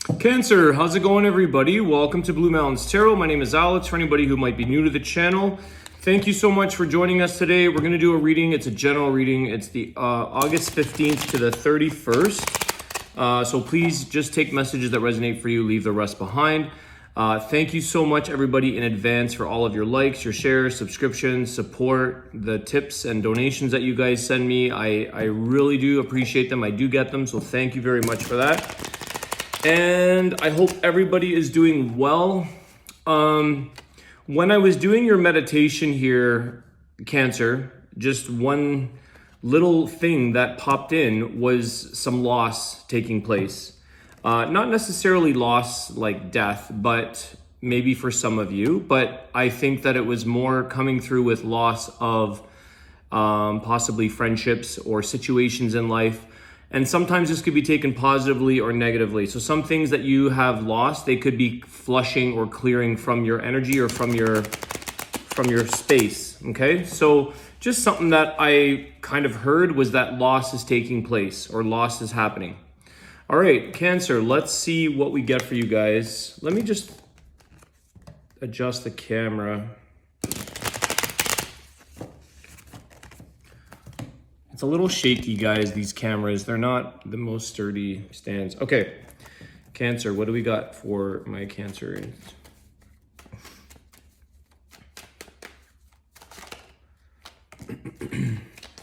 Cancer, how's it going, everybody? Welcome to Blue Mountains Tarot. My name is Alex. For anybody who might be new to the channel, thank you so much for joining us today. We're going to do a reading. It's a general reading. It's the August 15th to the 31st. So please just take messages that resonate for you. Leave the rest behind. Thank you so much, everybody, in advance for all of your likes, your shares, subscriptions, support, the tips and donations that you guys send me. I really do appreciate them. I do get them. So thank you very much for that. And I hope everybody is doing well. When I was doing your meditation here, Cancer, just one little thing that popped in was some loss taking place. Not necessarily loss like death, but maybe for some of you. But I think that it was more coming through with loss of possibly friendships or situations in life. And sometimes this could be taken positively or negatively. So some things that you have lost, they could be flushing or clearing from your energy or from your space, okay? So just something that I kind of heard was that loss is taking place or loss is happening. All right, Cancer, let's see what we get for you guys. Let me just adjust the camera. It's a little shaky, guys, these cameras. They're not the most sturdy stands. Okay, Cancer, what do we got for my Cancer?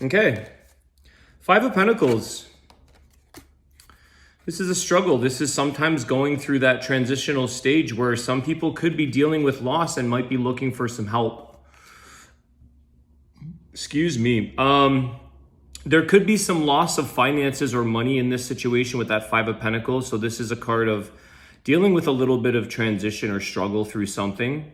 Okay, Five of Pentacles. This is a struggle. This is sometimes going through that transitional stage where some people could be dealing with loss and might be looking for some help. Excuse me. There could be some loss of finances or money in this situation with that Five of Pentacles. So this is a card of dealing with a little bit of transition or struggle through something.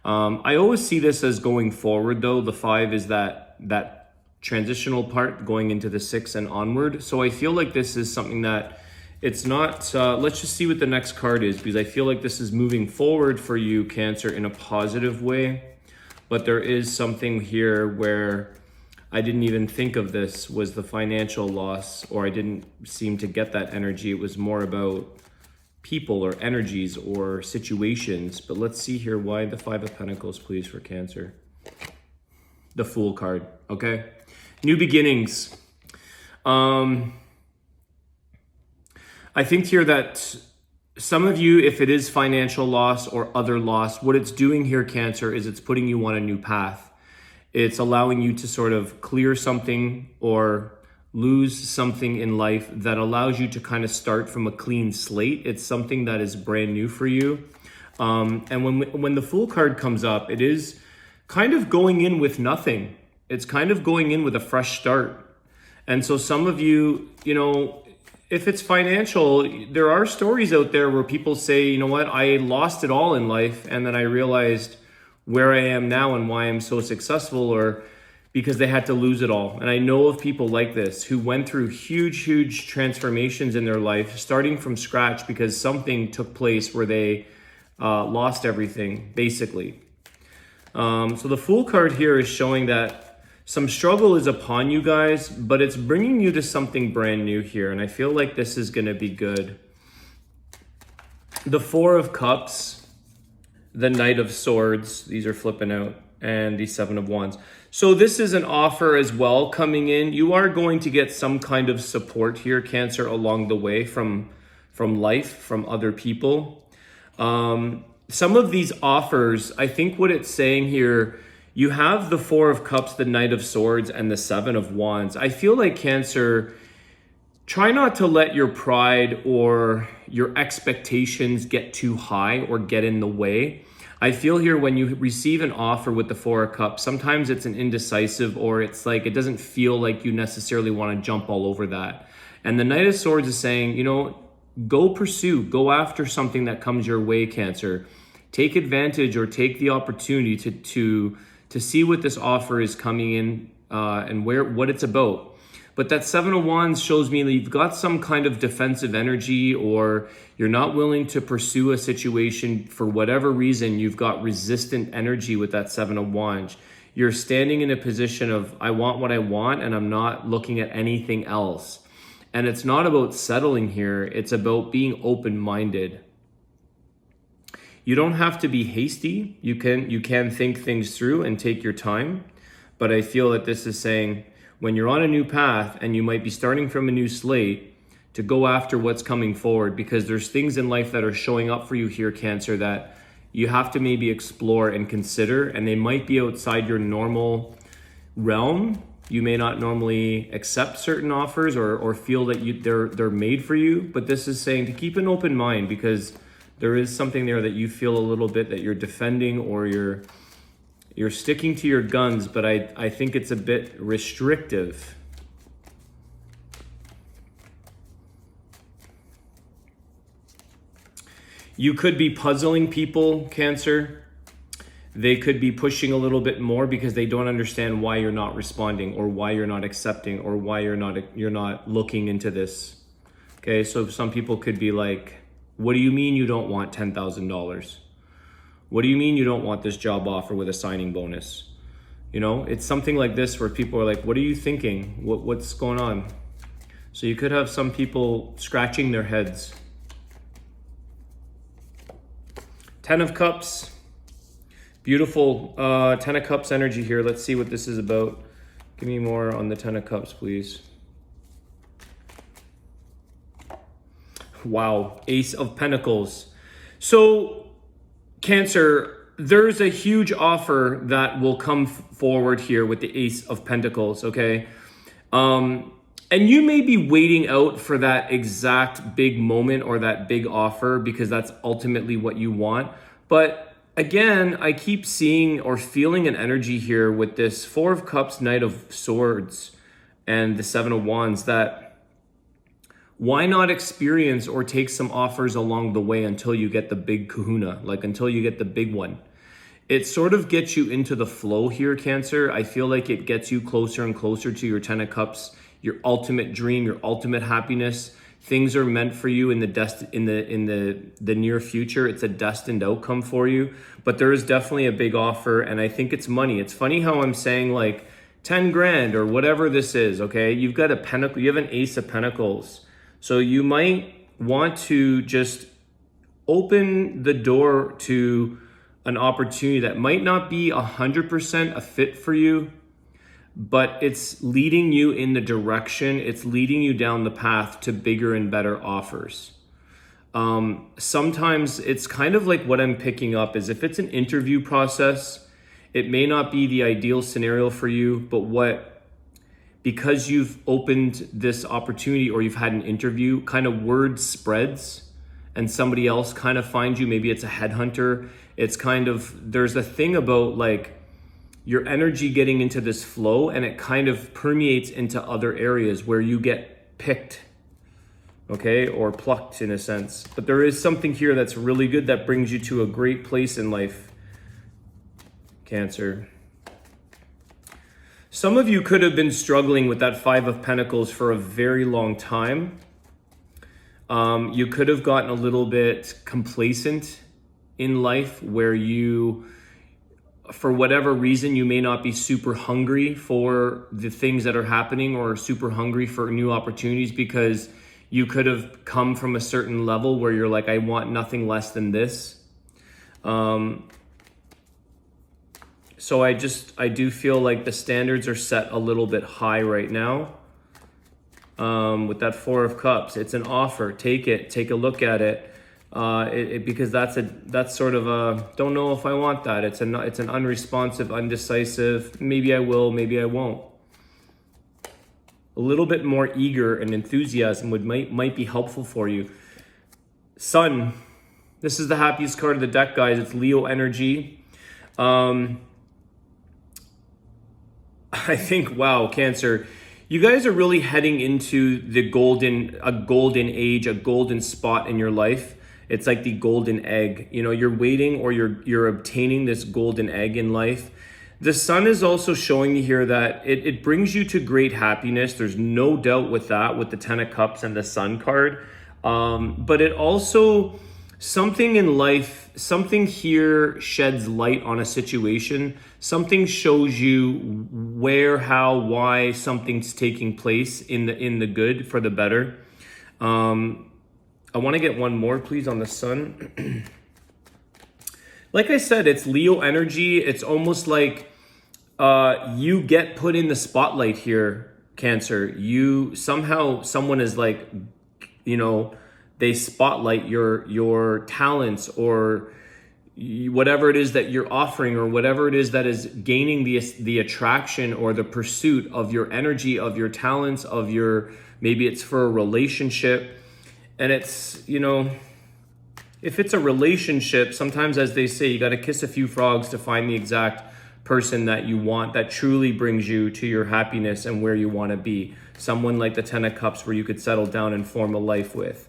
I always see this as going forward, though. The five is that transitional part going into the six and onward. So I feel like this is something that it's not, let's just see what the next card is, because I feel like this is moving forward for you, Cancer, in a positive way. But there is something here where I didn't even think of this was the financial loss, or I didn't seem to get that energy. It was more about people or energies or situations. But let's see here why the Five of Pentacles, please, for Cancer. The Fool card, okay? New beginnings. I think here that some of you, if it is financial loss or other loss, what it's doing here, Cancer, is it's putting you on a new path. It's allowing you to sort of clear something or lose something in life that allows you to kind of start from a clean slate. It's something that is brand new for you. And when the Fool card comes up, it is kind of going in with nothing. It's kind of going in with a fresh start. And so some of you, you know, if it's financial, there are stories out there where people say, you know what, I lost it all in life, and then I realized where I am now and why I'm so successful, or because they had to lose it all. And I know of people like this who went through huge transformations in their life, starting from scratch because something took place where they lost everything, basically. So the Fool card here is showing that some struggle is upon you guys, but it's bringing you to something brand new here. And I feel like this is going to be good. The Four of Cups, the Knight of Swords, these are flipping out, and the Seven of Wands. So this is an offer as well coming in. You are going to get some kind of support here, Cancer, along the way from life, from other people. Some of these offers, I think what it's saying here, you have the Four of Cups, the Knight of Swords, and the Seven of Wands. I feel like, Cancer, try not to let your pride or your expectations get too high or get in the way. I feel here when you receive an offer with the Four of Cups, sometimes it's an indecisive, or it's like it doesn't feel like you necessarily want to jump all over that. And the Knight of Swords is saying, you know, go pursue, go after something that comes your way, Cancer. Take advantage or take the opportunity to see what this offer is coming in and what it's about. But that Seven of Wands shows me that you've got some kind of defensive energy, or you're not willing to pursue a situation for whatever reason. You've got resistant energy with that Seven of Wands. You're standing in a position of, I want what I want, and I'm not looking at anything else. And it's not about settling here. It's about being open-minded. You don't have to be hasty. You can think things through and take your time. But I feel that this is saying when you're on a new path and you might be starting from a new slate, to go after what's coming forward, because there's things in life that are showing up for you here, Cancer, that you have to maybe explore and consider, and they might be outside your normal realm. You may not normally accept certain offers or feel that they're made for you, but this is saying to keep an open mind, because there is something there that you feel a little bit that you're defending, or you're sticking to your guns, but I think it's a bit restrictive. You could be puzzling people, Cancer. They could be pushing a little bit more because they don't understand why you're not responding, or why you're not accepting, or why you're not looking into this. Okay, so some people could be like, what do you mean you don't want $10,000? What do you mean you don't want this job offer with a signing bonus? You know, it's something like this where people are like, what are you thinking? What's going on? So you could have some people scratching their heads. 10 of Cups. Beautiful 10 of Cups energy here. Let's see what this is about. Give me more on the 10 of Cups, please. Wow, Ace of Pentacles. So, Cancer, there's a huge offer that will come forward here with the Ace of Pentacles, okay? And you may be waiting out for that exact big moment or that big offer because that's ultimately what you want. But again, I keep seeing or feeling an energy here with this Four of Cups, Knight of Swords, and the Seven of Wands, that why not experience or take some offers along the way until you get the big kahuna, like until you get the big one. It sort of gets you into the flow here, Cancer. I feel like it gets you closer and closer to your 10 of Cups, your ultimate dream, your ultimate happiness. Things are meant for you in the near future. It's a destined outcome for you, but there is definitely a big offer, and I think it's money. It's funny how I'm saying like 10 grand or whatever this is, okay? You've got a pentacle, you have an Ace of Pentacles. So you might want to just open the door to an opportunity that might not be 100% a fit for you, but it's leading you in the direction, it's leading you down the path to bigger and better offers. Sometimes it's kind of like what I'm picking up is if it's an interview process, it may not be the ideal scenario for you, but because you've opened this opportunity or you've had an interview, kind of word spreads and somebody else kind of finds you. Maybe it's a headhunter. It's kind of, there's a thing about like your energy getting into this flow, and it kind of permeates into other areas where you get picked, okay, or plucked in a sense. But there is something here that's really good that brings you to a great place in life, Cancer. Some of you could have been struggling with that Five of Pentacles for a very long time. You could have gotten a little bit complacent in life where you, for whatever reason, you may not be super hungry for the things that are happening or super hungry for new opportunities because you could have come from a certain level where you're like, I want nothing less than this. So I do feel like the standards are set a little bit high right now. With that Four of Cups, it's an offer. Take it, take a look at it. Because that's sort of a, don't know if I want that. It's an unresponsive, undecisive, maybe I will, maybe I won't. A little bit more eager and enthusiasm might be helpful for you. Sun, this is the happiest card of the deck, guys. It's Leo energy. I think, wow, Cancer, you guys are really heading into a golden age, a golden spot in your life. It's like the golden egg. You know, you're waiting or you're obtaining this golden egg in life. The Sun is also showing me here that it brings you to great happiness. There's no doubt with that, with the 10 of Cups and the Sun card. But it also something in life, something here sheds light on a situation. Something shows you where, how, why something's taking place in the good for the better. I want to get one more, please, on the sun. Like I said, it's Leo energy. It's almost like you get put in the spotlight here, Cancer. You somehow, someone is like, you know, they spotlight your talents or whatever it is that you're offering, or whatever it is that is gaining the attraction or the pursuit of your energy, of your talents, of your, maybe it's for a relationship. And it's, you know, if it's a relationship, sometimes, as they say, you got to kiss a few frogs to find the exact person that you want, that truly brings you to your happiness and where you want to be. Someone like the Ten of Cups where you could settle down and form a life with.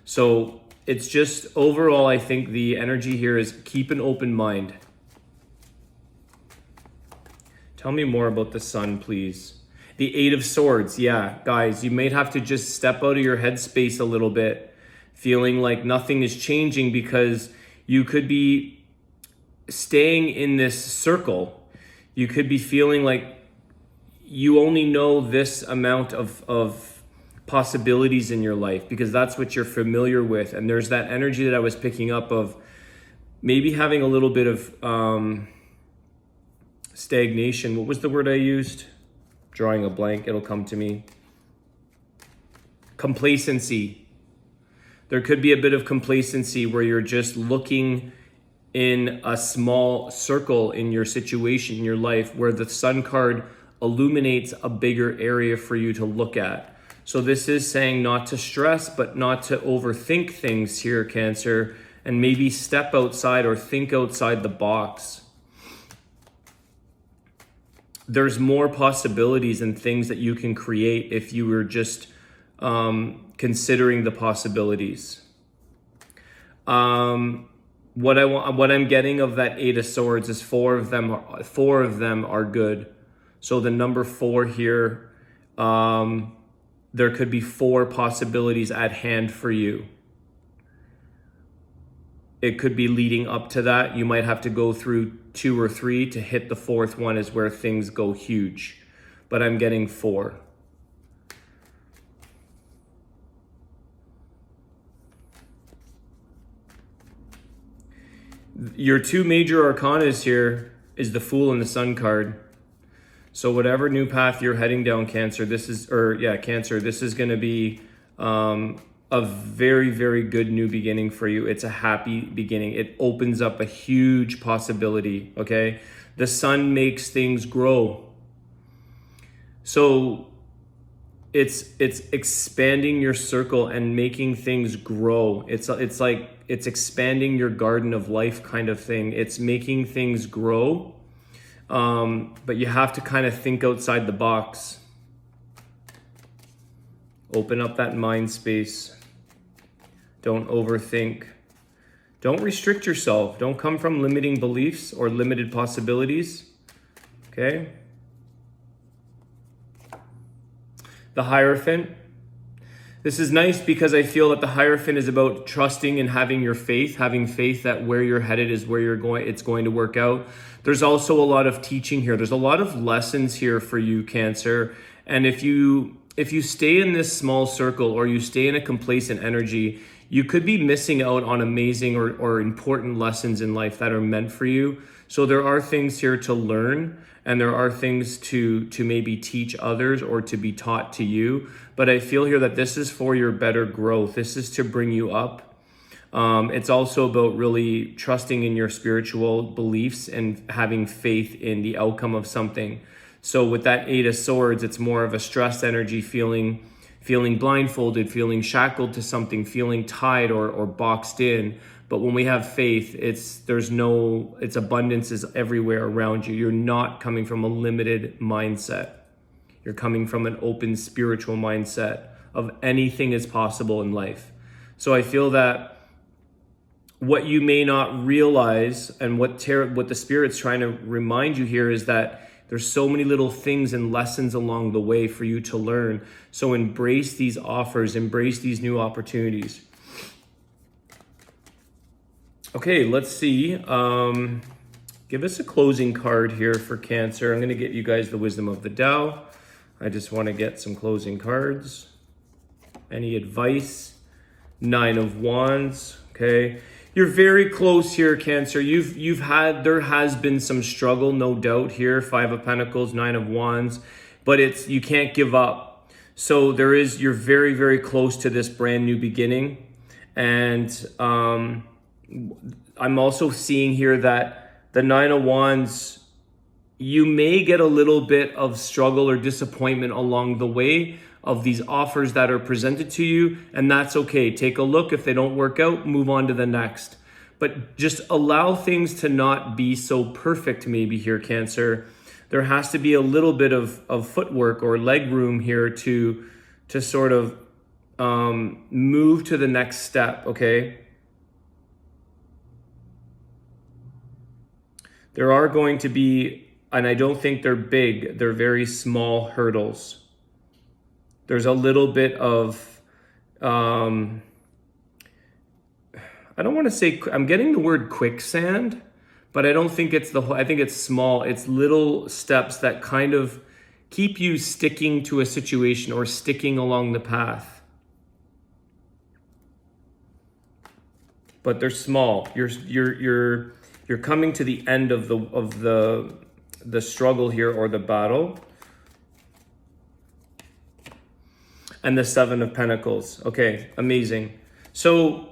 So it's just overall, I think the energy here is keep an open mind. Tell me more about the sun, please. The Eight of Swords. Yeah, guys, you may have to just step out of your headspace a little bit, feeling like nothing is changing because you could be staying in this circle. You could be feeling like you only know this amount of possibilities in your life because that's what you're familiar with. And there's that energy that I was picking up of maybe having a little bit of stagnation. What was the word I used? Drawing a blank, it'll come to me. Complacency. There could be a bit of complacency where you're just looking in a small circle in your situation, in your life, where the Sun card illuminates a bigger area for you to look at. So this is saying not to stress, but not to overthink things here, Cancer, and maybe step outside or think outside the box. There's more possibilities and things that you can create if you were just considering the possibilities. What I'm getting of that Eight of Swords is four of them are good. So the number 4 here, there could be 4 possibilities at hand for you. It could be leading up to that. You might have to go through 2 or 3 to hit the 4th one is where things go huge. But I'm getting 4. Your 2 major arcanas here is the Fool and the Sun card. So whatever new path you're heading down, Cancer, Cancer, this is going to be a very, very good new beginning for you. It's a happy beginning. It opens up a huge possibility, okay? The sun makes things grow. So it's expanding your circle and making things grow. It's like it's expanding your garden of life kind of thing. It's making things grow. But you have to kind of think outside the box. Open up that mind space. Don't overthink. Don't restrict yourself. Don't come from limiting beliefs or limited possibilities. Okay? The Hierophant. This is nice because I feel that the Hierophant is about trusting and having your faith, having faith that where you're headed is where you're going, it's going to work out. There's also a lot of teaching here. There's a lot of lessons here for you, Cancer. And if you stay in this small circle or you stay in a complacent energy, you could be missing out on amazing or important lessons in life that are meant for you. So there are things here to learn, and there are things to maybe teach others or to be taught to you. But I feel here that this is for your better growth. This is to bring you up. It's also about really trusting in your spiritual beliefs and having faith in the outcome of something. So with that Eight of Swords, it's more of a stressed energy, feeling blindfolded, feeling shackled to something, feeling tied or boxed in. But when we have faith, it's abundance is everywhere around you. You're not coming from a limited mindset. You're coming from an open spiritual mindset of anything is possible in life. So I feel that what you may not realize and what the Spirit's trying to remind you here is that there's so many little things and lessons along the way for you to learn. So embrace these offers, embrace these new opportunities. Okay, let's see. Give us a closing card here for Cancer. I'm going to get you guys the wisdom of the Tao. I just want to get some closing cards. Any advice? 9 of Wands. Okay. You're very close here, Cancer. There has been some struggle, no doubt here. 5 of Pentacles, 9 of Wands, but you can't give up. So you're very, very close to this brand new beginning. And I'm also seeing here that the 9 of Wands, you may get a little bit of struggle or disappointment along the way of these offers that are presented to you, and that's okay. Take a look. If they don't work out, move on to the next. But just allow things to not be so perfect maybe here, Cancer. There has to be a little bit of footwork or leg room here to sort of move to the next step, okay? There are going to be, and I don't think they're big, they're very small hurdles. There's a little bit of, I don't want to say, I'm getting the word quicksand, but I don't think it's I think it's small. It's little steps that kind of keep you sticking to a situation or sticking along the path. But they're small. You're coming to the end of the struggle here or the battle. And the 7 of Pentacles. Okay, amazing. So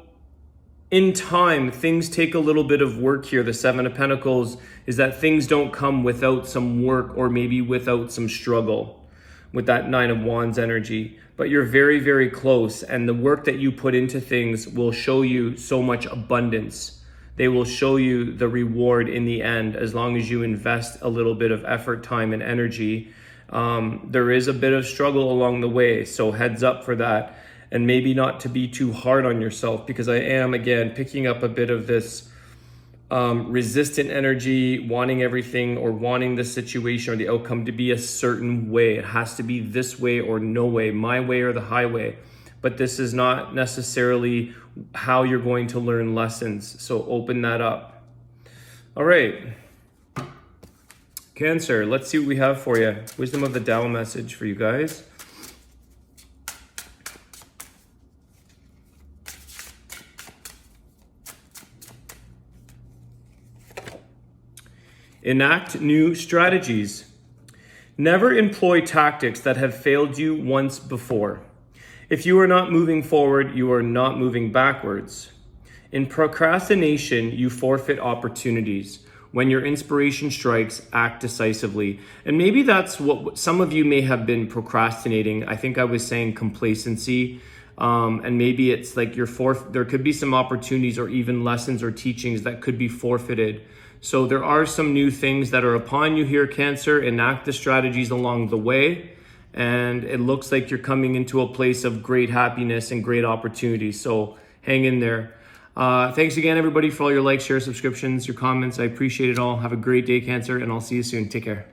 in time, things take a little bit of work here. The 7 of Pentacles is that things don't come without some work or maybe without some struggle with that 9 of Wands energy. But you're very, very close. And the work that you put into things will show you so much abundance. They will show you the reward in the end as long as you invest a little bit of effort, time, and energy. There is a bit of struggle along the way, so heads up for that, and maybe not to be too hard on yourself, because I am, again, picking up a bit of this resistant energy, wanting everything or wanting the situation or the outcome to be a certain way. It has to be this way or no way, my way or the highway. But this is not necessarily how you're going to learn lessons, so open that up. All right. Cancer, let's see what we have for you. Wisdom of the Tao message for you guys. Enact new strategies. Never employ tactics that have failed you once before. If you are not moving forward, you are not moving backwards. In procrastination, you forfeit opportunities. When your inspiration strikes, act decisively. And maybe that's what some of you may have been procrastinating. I think I was saying complacency. And maybe it's like there could be some opportunities or even lessons or teachings that could be forfeited. So there are some new things that are upon you here, Cancer. Enact the strategies along the way. And it looks like you're coming into a place of great happiness and great opportunities. So hang in there. Thanks again, everybody, for all your likes, shares, subscriptions, your comments. I appreciate it all. Have a great day, Cancer, and I'll see you soon. Take care.